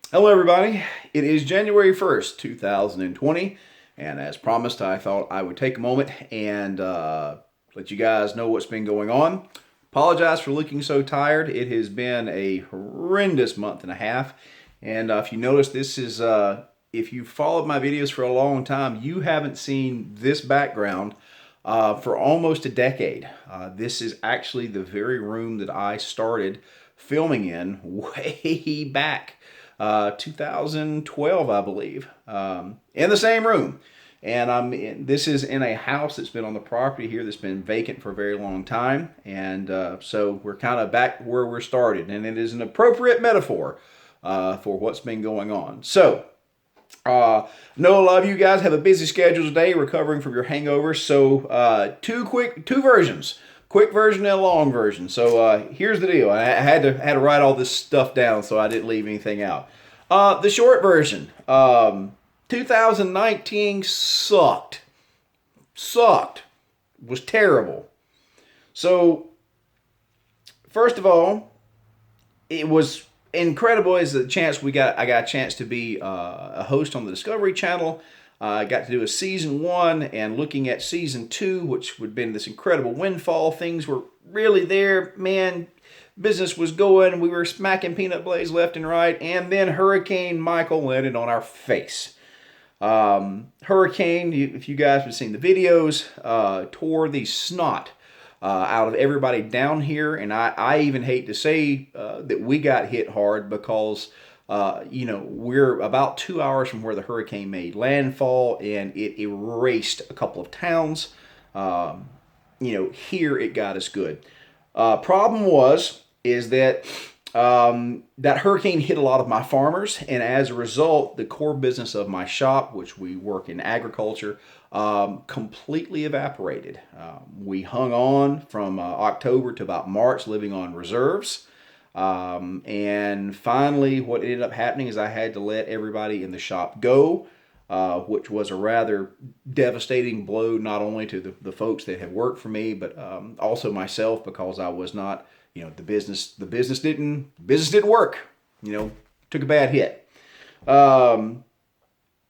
Hello, everybody. It is January 1st, 2020, and as promised, I thought I would take a moment and let you guys know what's been going on. Apologize for looking so tired. It has been a horrendous month and a half, and if you notice, this is if you followed my videos for a long time, you haven't seen this background for almost a decade. This is actually the very room that I started filming in way back 2012, I believe, in the same room. And this is in a house that's been on the property here that's been vacant for a very long time. And so we're kind of back where we started. And it is an appropriate metaphor for what's been going on. So, know a lot of you guys have a busy schedule today recovering from your hangovers. So, two versions. Quick version and a long version. So here's the deal. I had to write all this stuff down so I didn't leave anything out. The short version. 2019 sucked. Sucked. Was terrible. So first of all, it was incredible as the chance I got a chance to be a host on the Discovery Channel. I got to do a season 1, and looking at season 2, which would have been this incredible windfall. Things were really there, man. Business was going. We were smacking peanut blades left and right, and then Hurricane Michael landed on our face. Hurricane, if you guys have seen the videos, tore the snot out of everybody down here, and I even hate to say that we got hit hard because we're about 2 hours from where the hurricane made landfall, and it erased a couple of towns. Here it got us good. Problem is that that hurricane hit a lot of my farmers, and as a result, the core business of my shop, which we work in agriculture, completely evaporated. We hung on from October to about March, living on reserves. And finally, what ended up happening is I had to let everybody in the shop go, which was a rather devastating blow, not only to the folks that have worked for me, but also myself, because I was not, the business didn't work. Took a bad hit.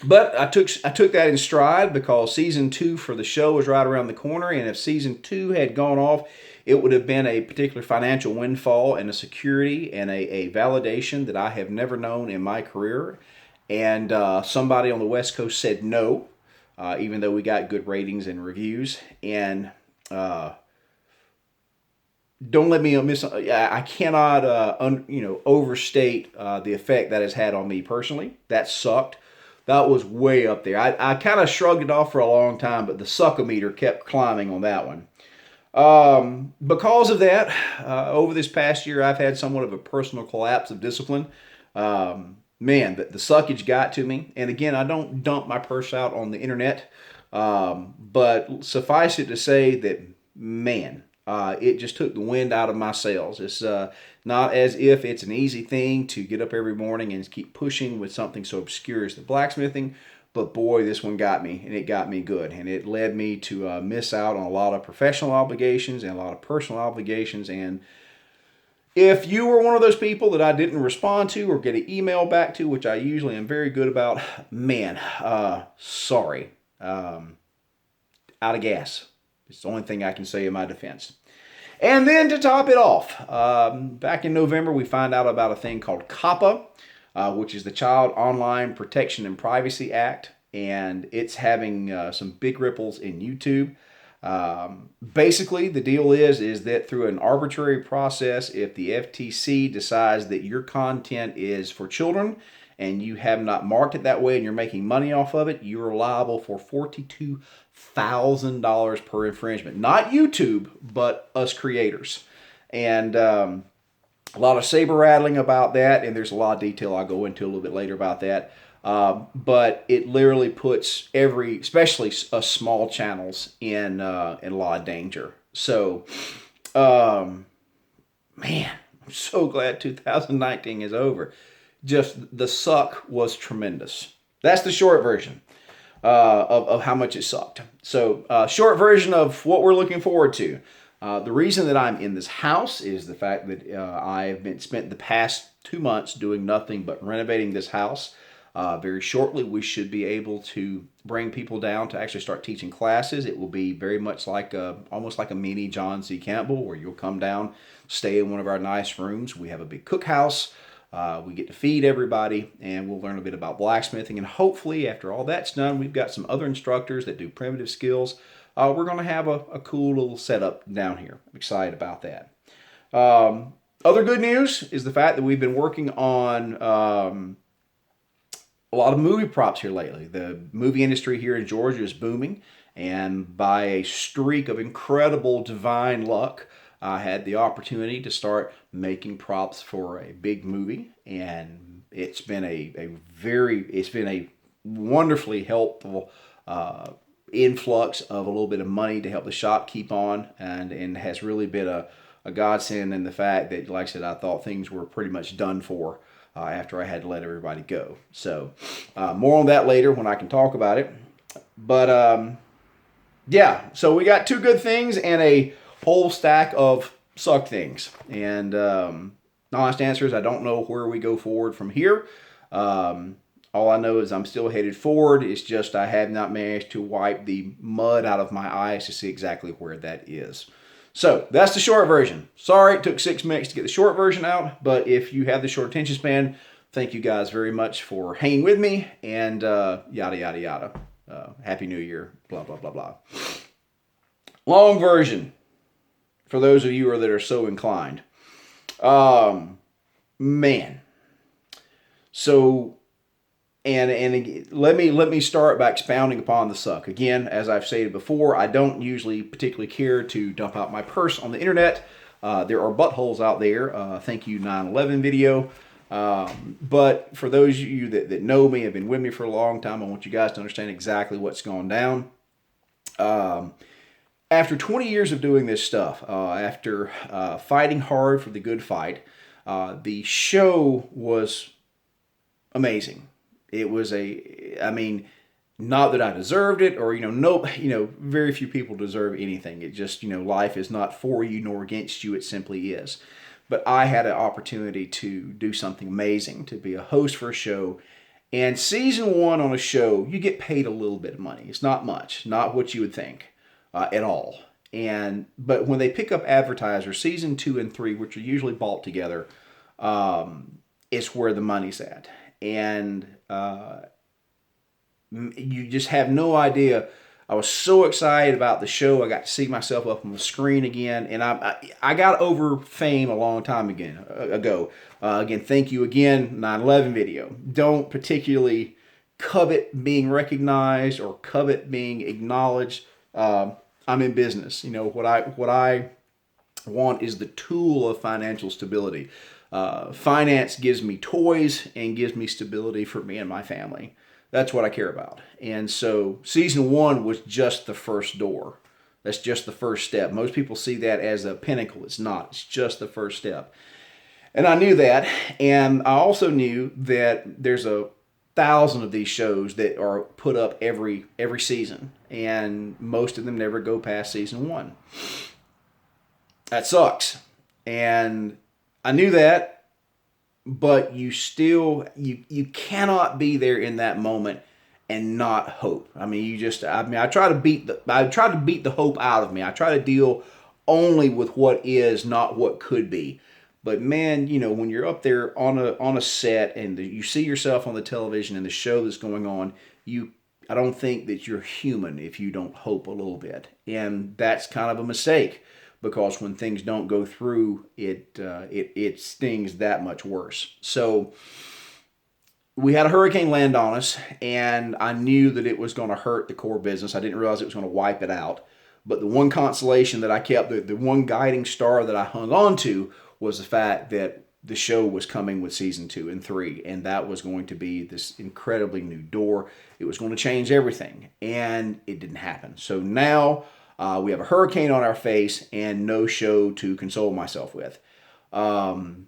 But I took that in stride, because season 2 for the show was right around the corner, and if season 2 had gone off, it would have been a particular financial windfall and a security and a validation that I have never known in my career. And somebody on the West Coast said no, even though we got good ratings and reviews. And don't let me miss. I cannot overstate the effect that has had on me personally. That sucked. That was way up there. I kind of shrugged it off for a long time, but the suckometer kept climbing on that one. Because of that, over this past year, I've had somewhat of a personal collapse of discipline. The suckage got to me. And again, I don't dump my purse out on the internet. But suffice it to say that, it just took the wind out of my sails. It's not as if it's an easy thing to get up every morning and keep pushing with something so obscure as the blacksmithing. But boy, this one got me, and it got me good. And it led me to miss out on a lot of professional obligations and a lot of personal obligations. And if you were one of those people that I didn't respond to or get an email back to, which I usually am very good about, sorry. Out of gas. It's the only thing I can say in my defense. And then to top it off, back in November, we find out about a thing called COPPA, which is the Child Online Protection and Privacy Act, and it's having some big ripples in YouTube. Basically, the deal is that through an arbitrary process, if the FTC decides that your content is for children and you have not marked it that way and you're making money off of it, you're liable for $42,000 per infringement. Not YouTube, but us creators. And a lot of saber rattling about that, and there's a lot of detail I'll go into a little bit later about that. But it literally puts especially us small channels, in a lot of danger. So, I'm so glad 2019 is over. Just the suck was tremendous. That's the short version of how much it sucked. So, short version of what we're looking forward to. The reason that I'm in this house is the fact that I have spent the past 2 months doing nothing but renovating this house. Very shortly, we should be able to bring people down to actually start teaching classes. It will be very much like almost like a mini John C. Campbell, where you'll come down, stay in one of our nice rooms. We have a big cookhouse. We get to feed everybody, and we'll learn a bit about blacksmithing. And hopefully, after all that's done, we've got some other instructors that do primitive skills. We're going to have a cool little setup down here. I'm excited about that. Other good news is the fact that we've been working on a lot of movie props here lately. The movie industry here in Georgia is booming, and by a streak of incredible divine luck, I had the opportunity to start making props for a big movie, and it's been it's been a wonderfully helpful influx of a little bit of money to help the shop keep on, and has really been a godsend in the fact that, like I said, I thought things were pretty much done for after I had to let everybody go. So more on that later when I can talk about it. But yeah, so we got 2 good things and a whole stack of suck things. And the honest answer is I don't know where we go forward from here. All I know is I'm still headed forward. It's just I have not managed to wipe the mud out of my eyes to see exactly where that is. So that's the short version. Sorry it took 6 minutes to get the short version out, but if you have the short attention span, thank you guys very much for hanging with me, and yada, yada, yada. Happy New Year, blah, blah, blah, blah. Long version, for those of you that are so inclined. Man. So... And let me start by expounding upon the suck. Again, as I've stated before, I don't usually particularly care to dump out my purse on the internet. There are buttholes out there. Thank you, 9/11 video. But for those of you that know me, have been with me for a long time, I want you guys to understand exactly what's gone down. After 20 years of doing this stuff, after fighting hard for the good fight, the show was amazing. It was not that I deserved it, or, very few people deserve anything. It just, life is not for you nor against you. It simply is. But I had an opportunity to do something amazing, to be a host for a show. And season 1 on a show, you get paid a little bit of money. It's not much, not what you would think at all. But when they pick up advertisers, season 2 and 3, which are usually bought together, it's where the money's at. And you just have no idea. I was so excited about the show. I got to see myself up on the screen again, and I got over fame a long time ago. Again, thank you again, 9/11 video. Don't particularly covet being recognized or covet being acknowledged. I'm in business. What I want is the tool of financial stability. Finance gives me toys and gives me stability for me and my family. That's what I care about. And so season 1 was just the first door. That's just the first step. Most people see that as a pinnacle. It's not. It's just the first step. And I knew that. And I also knew that there's 1,000 of these shows that are put up every season. And most of them never go past season 1. That sucks. And I knew that, but you cannot be there in that moment and not hope. I try to beat the hope out of me. I try to deal only with what is, not what could be. But man, when you're up there on a set and you see yourself on the television and the show that's going on, I don't think that you're human if you don't hope a little bit. And that's kind of a mistake. Because when things don't go through, it stings that much worse. So we had a hurricane land on us, and I knew that it was going to hurt the core business. I didn't realize it was going to wipe it out. But the one consolation that I kept, the one guiding star that I hung on to, was the fact that the show was coming with season 2 and 3, and that was going to be this incredibly new door. It was going to change everything, and it didn't happen. So now we have a hurricane on our face and no show to console myself with. I'm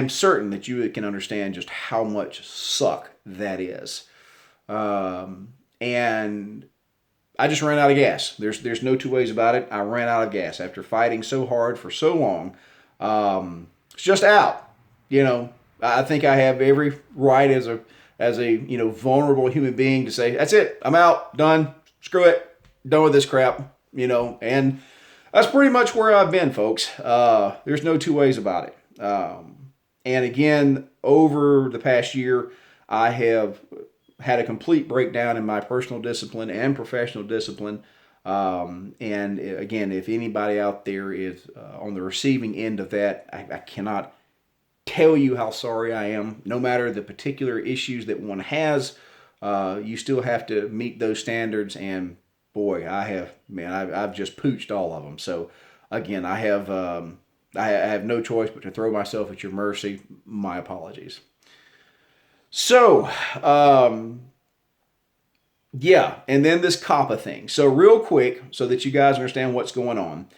certain that you can understand just how much suck that is. And I just ran out of gas. There's no two ways about it. I ran out of gas after fighting so hard for so long. It's just out. I think I have every right as a vulnerable human being to say, that's it, I'm out, done, screw it, done with this crap, and that's pretty much where I've been, folks. There's no two ways about it. And again, over the past year, I have had a complete breakdown in my personal discipline and professional discipline. And again, if anybody out there is on the receiving end of that, I cannot tell you how sorry I am. No matter the particular issues that one has, you still have to meet those standards. And boy, I've just pooched all of them. So again, I have no choice but to throw myself at your mercy. My apologies. So, yeah, and then this COPPA thing. So real quick, so that you guys understand what's going on.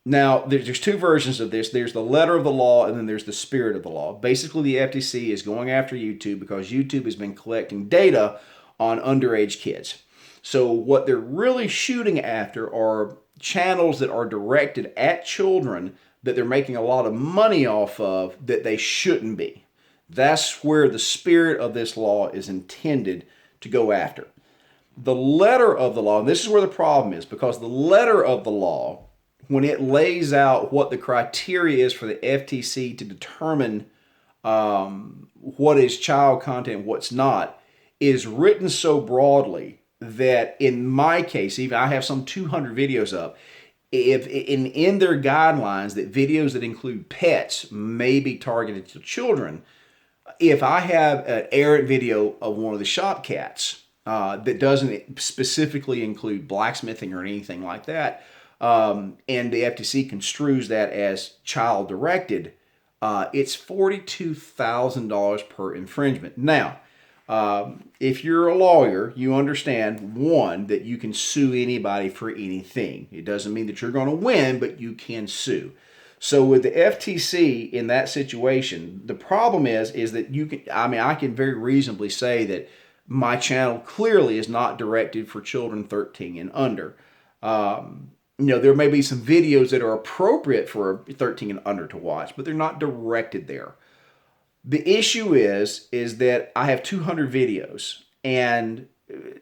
Now, there's two versions of this. There's the letter of the law, and then there's the spirit of the law. Basically, the FTC is going after YouTube because YouTube has been collecting data on underage kids. So what they're really shooting after are channels that are directed at children that they're making a lot of money off of that they shouldn't be. That's where the spirit of this law is intended to go after. The letter of the law, and this is where the problem is, because the letter of the law, when it lays out what the criteria is for the FTC to determine what is child content, what's not, is written so broadly that in my case, even I have some 200 videos up, if in their guidelines that videos that include pets may be targeted to children, if I have an errant video of one of the shop cats that doesn't specifically include blacksmithing or anything like that, and the FTC construes that as child directed, it's $42,000 per infringement. Now, if you're a lawyer, you understand, one, that you can sue anybody for anything. It doesn't mean that you're going to win, but you can sue. So with the FTC in that situation, the problem is that I can very reasonably say that my channel clearly is not directed for children 13 and under. There may be some videos that are appropriate for 13 and under to watch, but they're not directed there. The issue is that I have 200 videos, and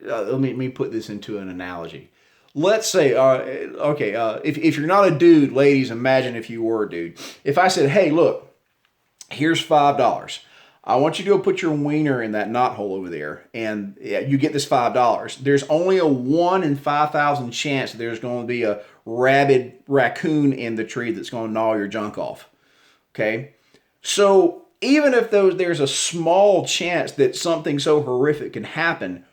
let me put this into an analogy. Let's say, if you're not a dude, ladies, imagine if you were a dude. If I said, hey, look, here's $5. I want you to go put your wiener in that knothole over there, and you get this $5. There's only a 1 in 5,000 chance that there's going to be a rabid raccoon in the tree that's going to gnaw your junk off. Okay? So even if there's a small chance that something so horrific can happen,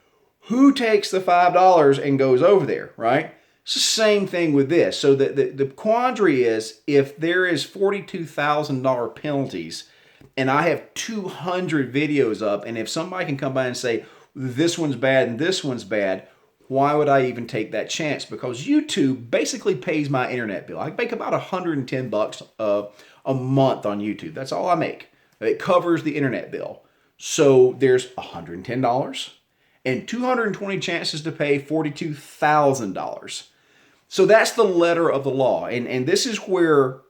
who takes the $5 and goes over there, right? It's the same thing with this. So the quandary is, if there is $42,000 penalties and I have 200 videos up, and if somebody can come by and say, this one's bad and this one's bad, why would I even take that chance? Because YouTube basically pays my internet bill. I make about $110 a month on YouTube. That's all I make. It covers the internet bill. So there's $110 and 220 chances to pay $42,000. So that's the letter of the law. And this is where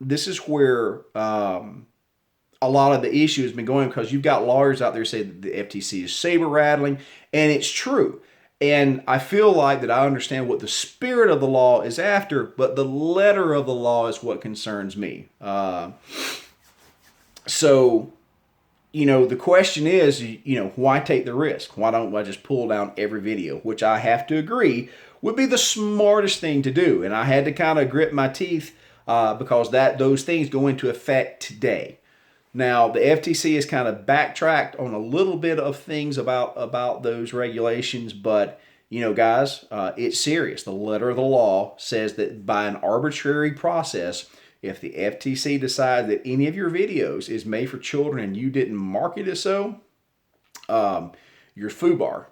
a lot of the issue has been going, because you've got lawyers out there saying that the FTC is saber rattling, and it's true. And I feel like that I understand what the spirit of the law is after, but the letter of the law is what concerns me. So, the question is, why take the risk? Why don't I just pull down every video? Which I have to agree would be the smartest thing to do. And I had to kind of grit my teeth because those things go into effect today. Now, the FTC has kind of backtracked on a little bit of things about those regulations, but, guys, it's serious. The letter of the law says that by an arbitrary process, if the FTC decides that any of your videos is made for children and you didn't mark it as so, you're FUBAR.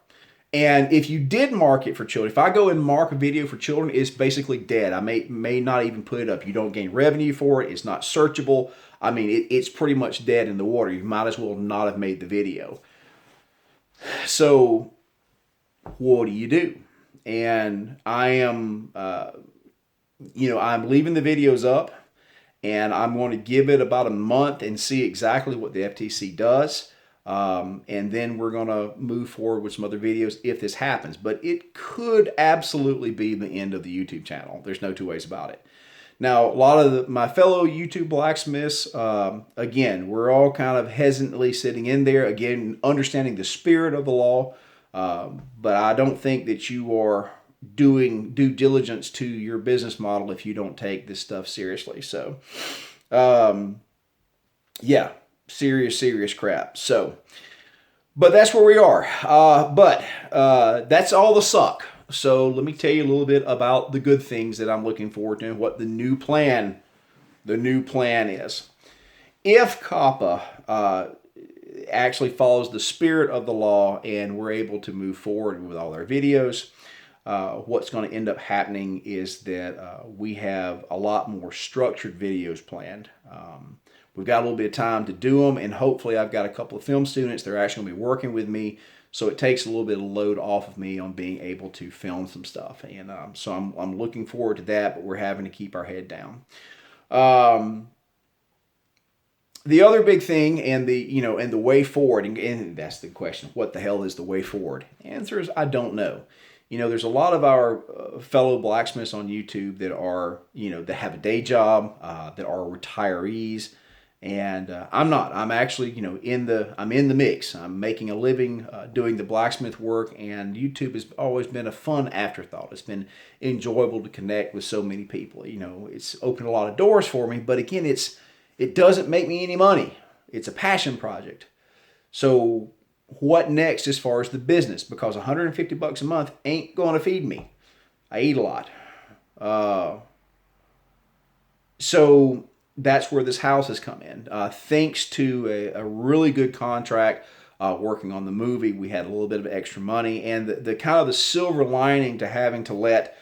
And if you did mark it for children, if I go and mark a video for children, it's basically dead. I may not even put it up. You don't gain revenue for it. It's not searchable. I mean, it's pretty much dead in the water. You might as well not have made the video. So what do you do? And I am, I'm leaving the videos up. and I'm going to give it about a month and see exactly what the FTC does. And then we're going to move forward with some other videos if this happens. But it could absolutely be the end of the YouTube channel. There's no two ways about it. Now, a lot of my fellow YouTube blacksmiths, again, we're all kind of hesitantly sitting in there, again, understanding the spirit of the law. But I don't think that you are doing due diligence to your business model if you don't take this stuff seriously. So, yeah, serious crap. So, but that's where we are. But that's all the suck. So let me tell you a little bit about the good things that I'm looking forward to and what the new plan is. If COPPA actually follows the spirit of the law and we're able to move forward with all our videos, what's going to end up happening is that we have a lot more structured videos planned. We've got a little bit of time to do them, and hopefully I've got a couple of film students that are actually going to be working with me, so it takes a little bit of load off of me on being able to film some stuff. And so I'm looking forward to that, but we're having to keep our head down. The other big thing and the way forward, and that's the question, what the hell is the way forward? The answer is I don't know. There's a lot of our fellow blacksmiths on YouTube that are, that have a day job, that are retirees. And I'm not. I'm actually, I'm in the mix. I'm making a living doing the blacksmith work, and YouTube has always been a fun afterthought. It's been enjoyable to connect with so many people. It's opened a lot of doors for me, but again, it doesn't make me any money. It's a passion project. So what next as far as the business? Because $150 a month ain't going to feed me. I eat a lot. So that's where this house has come in. Thanks to a really good contract working on the movie, we had a little bit of extra money. And the kind of the silver lining to having to let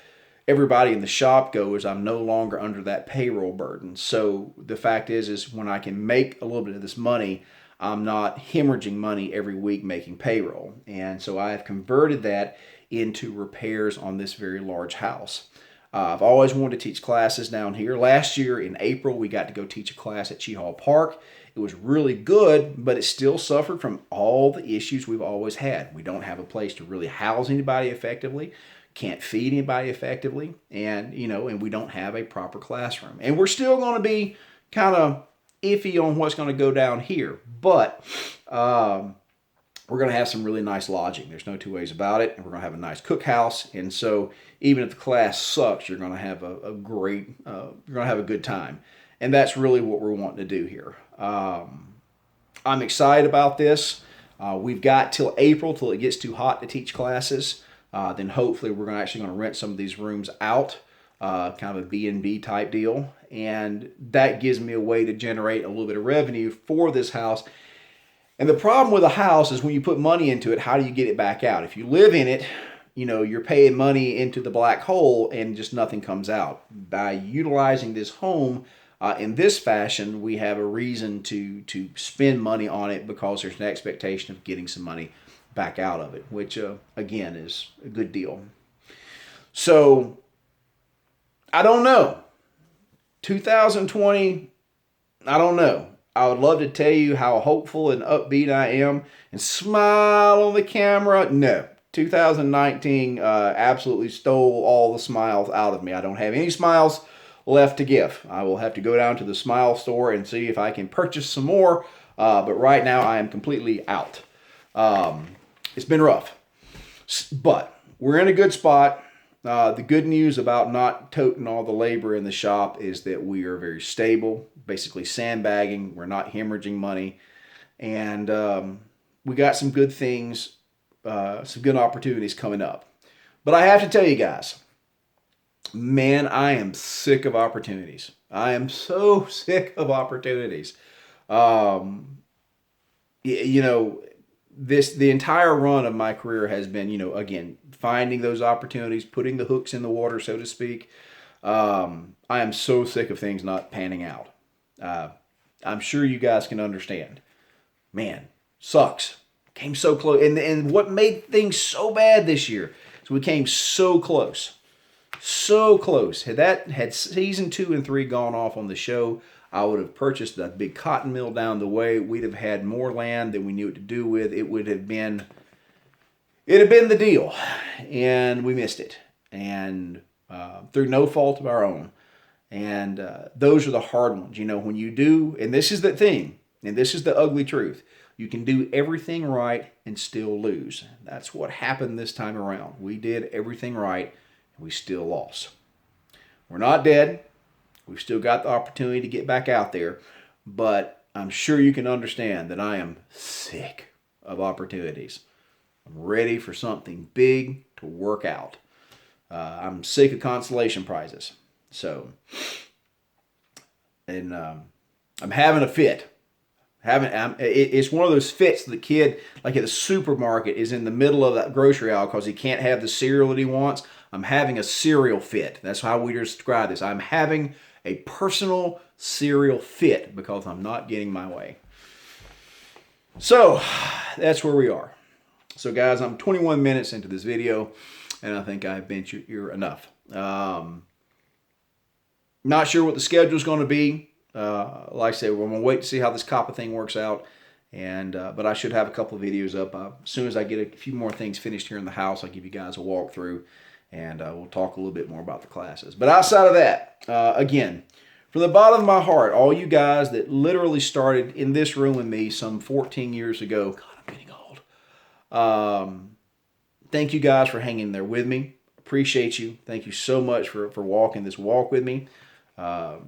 everybody in the shop go is I'm no longer under that payroll burden. So the fact is when I can make a little bit of this money, I'm not hemorrhaging money every week making payroll. And so I have converted that into repairs on this very large house. I've always wanted to teach classes down here. Last year in April, we got to go teach a class at Hall Park. It was really good, but it still suffered from all the issues we've always had. We don't have a place to really house anybody effectively, can't feed anybody effectively, and we don't have a proper classroom. And we're still going to be kind of iffy on what's going to go down here, but we're going to have some really nice lodging. There's no two ways about it. And we're going to have a nice cookhouse. And so even if the class sucks, you're going to have a great, you're going to have a good time. And that's really what we're wanting to do here. I'm excited about this. We've got till April, till it gets too hot to teach classes. Then hopefully we're actually going to rent some of these rooms out, kind of a B&B type deal. And that gives me a way to generate a little bit of revenue for this house. And the problem with a house is when you put money into it, how do you get it back out? If you live in it, you're paying money into the black hole and just nothing comes out. By utilizing this home in this fashion, we have a reason to spend money on it because there's an expectation of getting some money back out of it, which again is a good deal. So I don't know. 2020, I don't know. I would love to tell you how hopeful and upbeat I am and smile on the camera. No, 2019 absolutely stole all the smiles out of me. I don't have any smiles left to give. I will have to go down to the smile store and see if I can purchase some more. But right now I am completely out. It's been rough, but we're in a good spot. The good news about not toting all the labor in the shop is that we are very stable, basically sandbagging. We're not hemorrhaging money. And we got some good things, some good opportunities coming up. But I have to tell you guys, man, I am sick of opportunities. I am so sick of opportunities. The entire run of my career has been, again, finding those opportunities, putting the hooks in the water, so to speak. I am so sick of things not panning out. I'm sure you guys can understand. Man, sucks. Came so close. And what made things so bad this year is we came so close. So close. Had season 2 and 3 gone off on the show, I would have purchased a big cotton mill down the way. We'd have had more land than we knew what to do with. It'd have been the deal, and we missed it, and through no fault of our own. And those are the hard ones, when you do. And this is the thing, and this is the ugly truth. You can do everything right and still lose. That's what happened this time around. We did everything right, and we still lost. We're not dead. We've still got the opportunity to get back out there, but I'm sure you can understand that I am sick of opportunities. I'm ready for something big to work out. I'm sick of consolation prizes. And I'm having a fit. It's one of those fits the kid, like at the supermarket, is in the middle of that grocery aisle because he can't have the cereal that he wants. I'm having a cereal fit. That's how we describe this. I'm having a personal cereal fit because I'm not getting my way. So that's where we are. So guys, I'm 21 minutes into this video, and I think I've bent your ear enough. Not sure what the schedule is going to be. Like I said, we're going to wait to see how this copper thing works out. But I should have a couple of videos up. As soon as I get a few more things finished here in the house, I'll give you guys a walkthrough, and we'll talk a little bit more about the classes. But outside of that, again, from the bottom of my heart, all you guys that literally started in this room with me some 14 years ago, God, I'm getting old. Thank you guys for hanging there with me. Appreciate you. Thank you so much for walking this walk with me.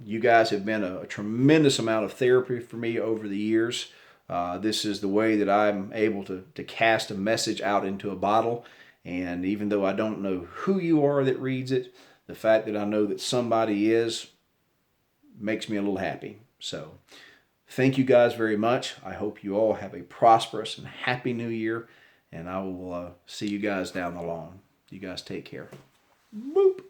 You guys have been a tremendous amount of therapy for me over the years. This is the way that I'm able to cast a message out into a bottle. And even though I don't know who you are that reads it, the fact that I know that somebody is makes me a little happy. So thank you guys very much. I hope you all have a prosperous and happy new year. And I will see you guys down the line. You guys take care. Boop.